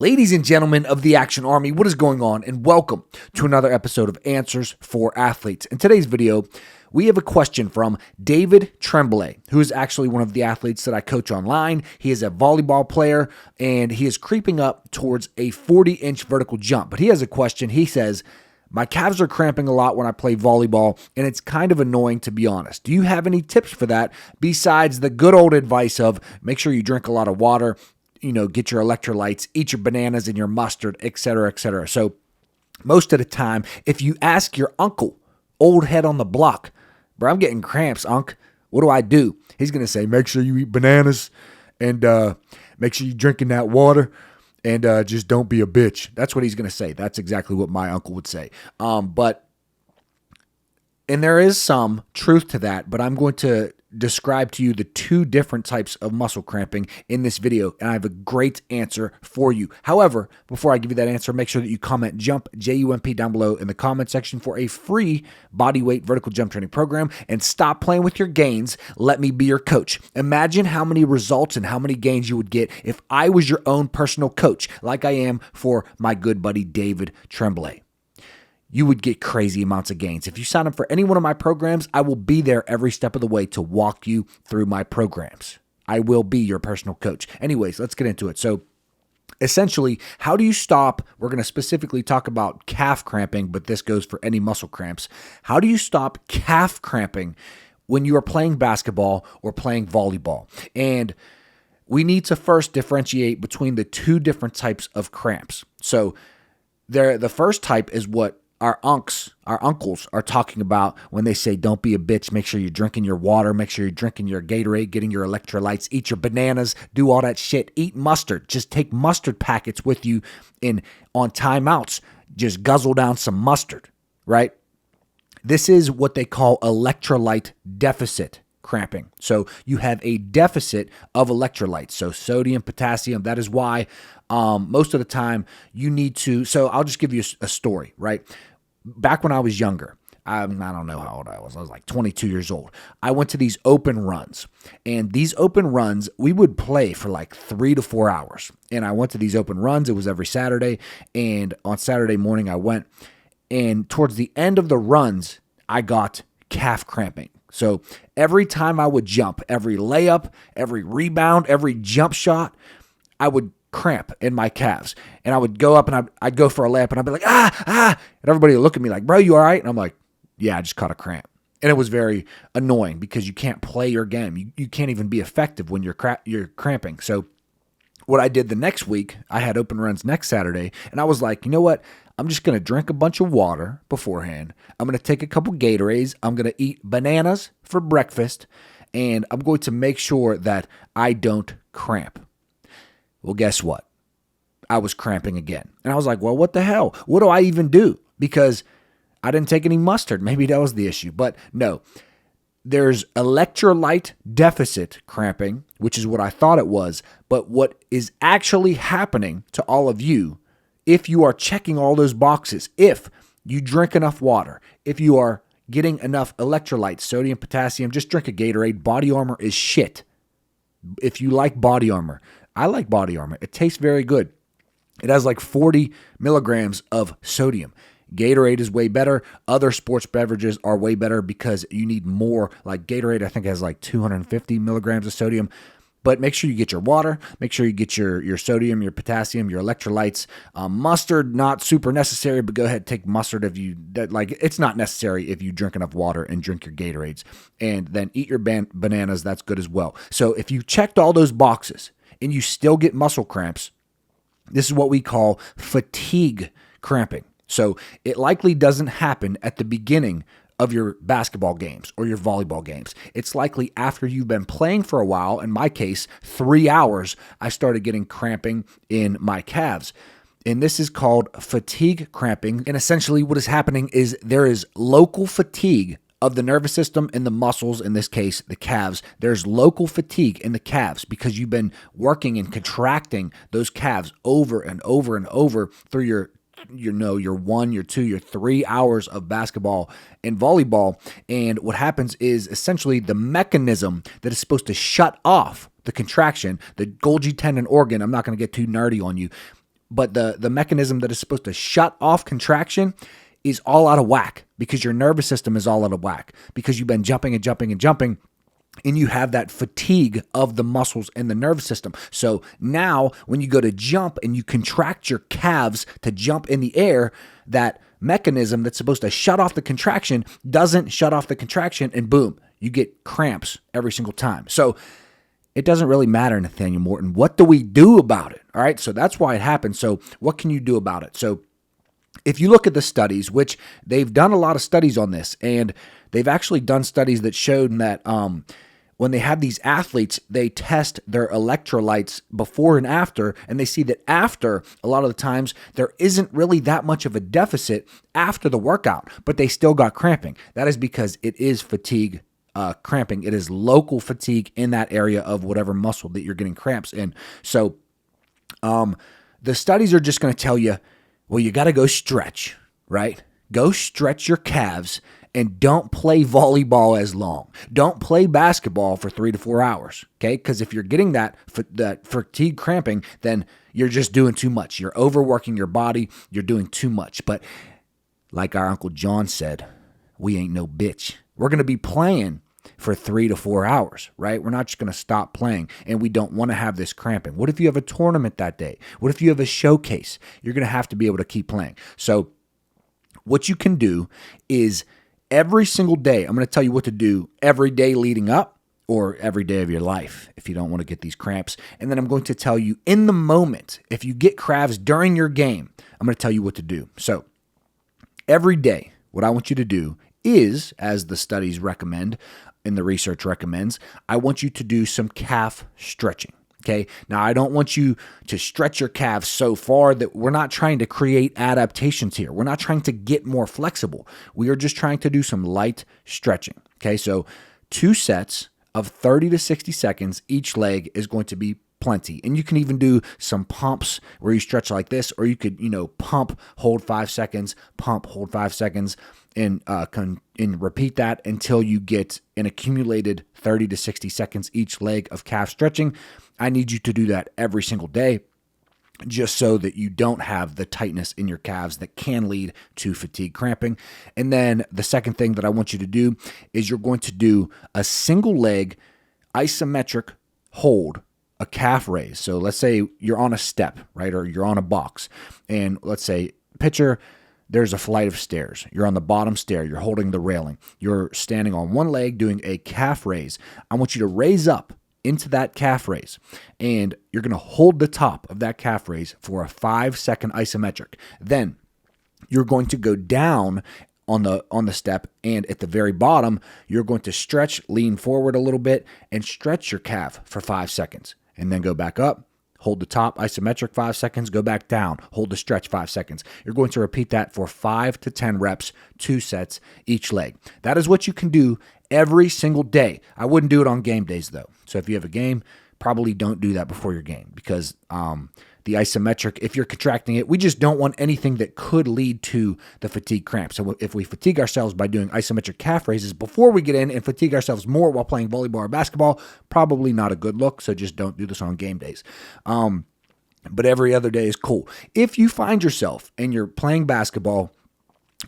Ladies and gentlemen of the Action Army, what is going on? And welcome to another episode of Answers for Athletes. In today's video, we have a question from David Tremblay, who is actually one of the athletes that I coach online. He is a volleyball player, and he is creeping up towards a 40-inch vertical jump. But he has a question. He says, my calves are cramping a lot when I play volleyball, and it's kind of annoying, to be honest. Do you have any tips for that besides the good old advice of make sure you drink a lot of water, get your electrolytes, eat your bananas and your mustard, etc., etc. So most of the time, if you ask your uncle, old head on the block, bro, I'm getting cramps, Unc, what do I do? He's going to say, make sure you eat bananas and make sure you're drinking that water and just don't be a bitch. That's what he's going to say. That's exactly what my uncle would say. And there is some truth to that, but I'm going to describe to you the two different types of muscle cramping in this video, and I have a great answer for you. However, before I give you that answer, make sure that you comment JUMP, J-U-M-P, down below in the comment section for a free bodyweight vertical jump training program, and stop playing with your gains. Let me be your coach. Imagine how many results and how many gains you would get if I was your own personal coach, like I am for my good buddy David Tremblay. You would get crazy amounts of gains. If you sign up for any one of my programs, I will be there every step of the way to walk you through my programs. I will be your personal coach. Anyways, let's get into it. So essentially, how do you stop? We're going to specifically talk about calf cramping, but this goes for any muscle cramps. How do you stop calf cramping when you are playing basketball or playing volleyball? And we need to first differentiate between the two different types of cramps. So the first type is what our uncles are talking about when they say, don't be a bitch, make sure you're drinking your water, make sure you're drinking your Gatorade, getting your electrolytes, eat your bananas, do all that shit, eat mustard, just take mustard packets with you on timeouts, just guzzle down some mustard, right? This is what they call electrolyte deficit cramping. So you have a deficit of electrolytes, so sodium, potassium. That is why most of the time you need to, so I'll just give you a story, right? Back when I was younger, I don't know how old I was like 22 years old. I went to these open runs, and these open runs, we would play for like 3 to 4 hours. And I went to these open runs. It was every Saturday. And on Saturday morning I went, and towards the end of the runs, I got calf cramping. So every time I would jump, every layup, every rebound, every jump shot, I would cramp in my calves. And I would go up and I'd go for a layup and I'd be like, and everybody would look at me like, bro, you all right? And I'm like, yeah, I just caught a cramp. And it was very annoying because you can't play your game. You can't even be effective when you're cramping. So what I did the next week, I had open runs next Saturday, and I was like, you know what? I'm just going to drink a bunch of water beforehand. I'm going to take a couple Gatorades. I'm going to eat bananas for breakfast, and I'm going to make sure that I don't cramp. Well, guess what? I was cramping again. And I was like, well, what the hell? What do I even do? Because I didn't take any mustard. Maybe that was the issue. But no, there's electrolyte deficit cramping, which is what I thought it was. But what is actually happening to all of you, if you are checking all those boxes, if you drink enough water, if you are getting enough electrolytes, sodium, potassium, just drink a Gatorade. Body Armor is shit. If you like Body Armor, I like Body Armor. It tastes very good. It has like 40 milligrams of sodium. Gatorade is way better. Other sports beverages are way better because you need more. Like Gatorade, I think has like 250 milligrams of sodium. But make sure you get your water. Make sure you get your sodium, your potassium, your electrolytes. Mustard, not super necessary, but go ahead and take mustard it's not necessary if you drink enough water and drink your Gatorades. And then eat your bananas. That's good as well. So if you checked all those boxes and you still get muscle cramps, this is what we call fatigue cramping. So it likely doesn't happen at the beginning of your basketball games or your volleyball games. It's likely after you've been playing for a while. In my case, 3 hours, I started getting cramping in my calves. And this is called fatigue cramping. And essentially what is happening is there is local fatigue of the nervous system and the muscles, in this case, the calves. There's local fatigue in the calves because you've been working and contracting those calves over and over and over through your 1, your 2, your 3 hours of basketball and volleyball. And what happens is essentially the mechanism that is supposed to shut off the contraction, the Golgi tendon organ, I'm not going to get too nerdy on you, but the mechanism that is supposed to shut off contraction is all out of whack because your nervous system is all out of whack because you've been jumping and jumping and jumping. And you have that fatigue of the muscles and the nervous system. So now when you go to jump and you contract your calves to jump in the air, that mechanism that's supposed to shut off the contraction doesn't shut off the contraction, and boom, you get cramps every single time. So it doesn't really matter, Nathaniel Morton. What do we do about it? All right, so that's why it happens. So what can you do about it? So if you look at the studies, which they've done a lot of studies on this, and they've actually done studies that showed that when they have these athletes, they test their electrolytes before and after, and they see that after, a lot of the times, there isn't really that much of a deficit after the workout, but they still got cramping. That is because it is fatigue cramping. It is local fatigue in that area of whatever muscle that you're getting cramps in. So the studies are just going to tell you, well, you got to go stretch, right? Go stretch your calves and don't play volleyball as long. Don't play basketball for 3 to 4 hours, okay? Because if you're getting that fatigue cramping, then you're just doing too much. You're overworking your body. You're doing too much. But like our Uncle John said, we ain't no bitch. We're going to be playing for 3 to 4 hours, right? We're not just going to stop playing, and we don't want to have this cramping. What if you have a tournament that day? What if you have a showcase? You're going to have to be able to keep playing. So what you can do is every single day, I'm going to tell you what to do every day leading up or every day of your life if you don't want to get these cramps. And then I'm going to tell you in the moment, if you get cramps during your game, I'm going to tell you what to do. So every day, what I want you to do is, as the studies recommend and the research recommends, I want you to do some calf stretching. Okay. Now, I don't want you to stretch your calves so far that we're not trying to create adaptations here. We're not trying to get more flexible. We are just trying to do some light stretching. Okay. So 2 sets of 30 to 60 seconds, each leg is going to be plenty. And you can even do some pumps where you stretch like this, or you could, pump, hold 5 seconds, pump, hold 5 seconds, and repeat that until you get an accumulated 30 to 60 seconds each leg of calf stretching. I need you to do that every single day just so that you don't have the tightness in your calves that can lead to fatigue cramping. And then the second thing that I want you to do is you're going to do a single leg isometric hold, a calf raise. So let's say you're on a step, right? Or you're on a box. And let's say, picture there's a flight of stairs. You're on the bottom stair. You're holding the railing. You're standing on one leg doing a calf raise. I want you to raise up into that calf raise, and you're going to hold the top of that calf raise for a 5-second isometric. Then you're going to go down on the step, and at the very bottom, you're going to stretch, lean forward a little bit, and stretch your calf for 5 seconds, and then go back up. Hold the top isometric 5 seconds, go back down, hold the stretch 5 seconds. You're going to repeat that for 5 to 10 reps, 2 sets each leg. That is what you can do every single day. I wouldn't do it on game days though. So if you have a game, probably don't do that before your game because the isometric, if you're contracting it, we just don't want anything that could lead to the fatigue cramp. So if we fatigue ourselves by doing isometric calf raises before we get in and fatigue ourselves more while playing volleyball or basketball, probably not a good look. So just don't do this on game days. But every other day is cool. If you find yourself and you're playing basketball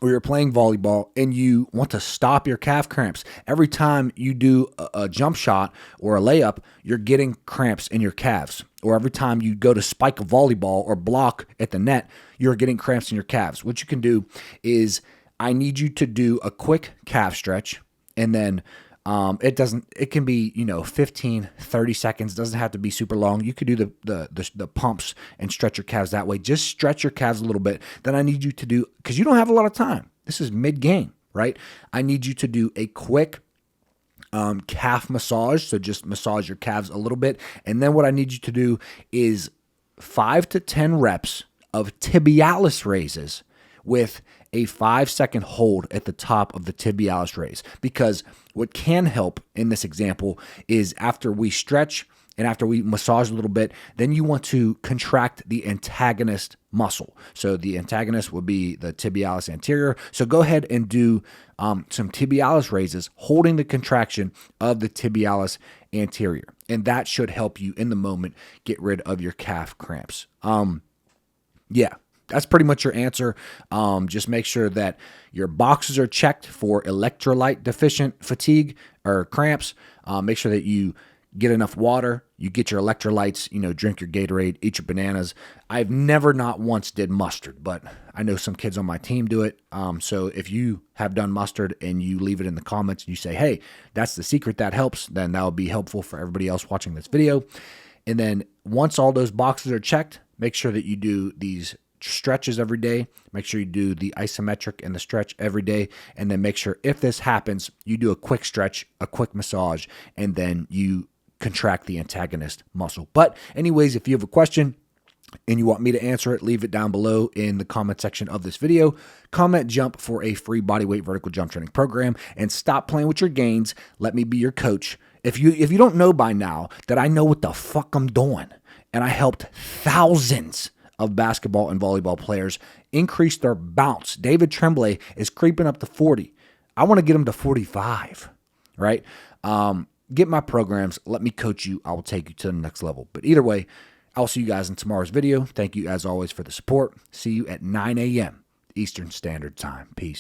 or you're playing volleyball and you want to stop your calf cramps, every time you do a jump shot or a layup, you're getting cramps in your calves. Or every time you go to spike a volleyball or block at the net, you're getting cramps in your calves. What you can do is I need you to do a quick calf stretch, and then it can be, 15, 30 seconds. It doesn't have to be super long. You could do the pumps and stretch your calves that way. Just stretch your calves a little bit. Then I need you to do, because you don't have a lot of time. This is mid-game, right? I need you to do a quick calf massage. So just massage your calves a little bit. And then what I need you to do is 5 to 10 reps of tibialis raises with a 5-second hold at the top of the tibialis raise. Because what can help in this example is after we stretch and after we massage a little bit, then you want to contract the antagonist muscle. So the antagonist would be the tibialis anterior. So go ahead and do some tibialis raises, holding the contraction of the tibialis anterior. And that should help you in the moment get rid of your calf cramps. Yeah, that's pretty much your answer. Just make sure that your boxes are checked for electrolyte deficient fatigue or cramps. Make sure that you get enough water, you get your electrolytes, drink your Gatorade, eat your bananas. I've never not once did mustard, but I know some kids on my team do it. So if you have done mustard and you leave it in the comments and you say, hey, that's the secret that helps, then that would be helpful for everybody else watching this video. And then once all those boxes are checked, make sure that you do these stretches every day. Make sure you do the isometric and the stretch every day. And then make sure if this happens, you do a quick stretch, a quick massage, and then you contract the antagonist muscle. But anyways, if you have a question and you want me to answer it, leave it down below in the comment section of this video. Comment jump for a free bodyweight vertical jump training program, and stop playing with your gains. Let me be your coach. If you don't know by now that I know what the fuck I'm doing, and I helped thousands of basketball and volleyball players increase their bounce. David Tremblay is creeping up to 40. I want to get him to 45, right? Get my programs. Let me coach you. I will take you to the next level. But either way, I'll see you guys in tomorrow's video. Thank you, as always, for the support. See you at 9 a.m. Eastern Standard Time. Peace.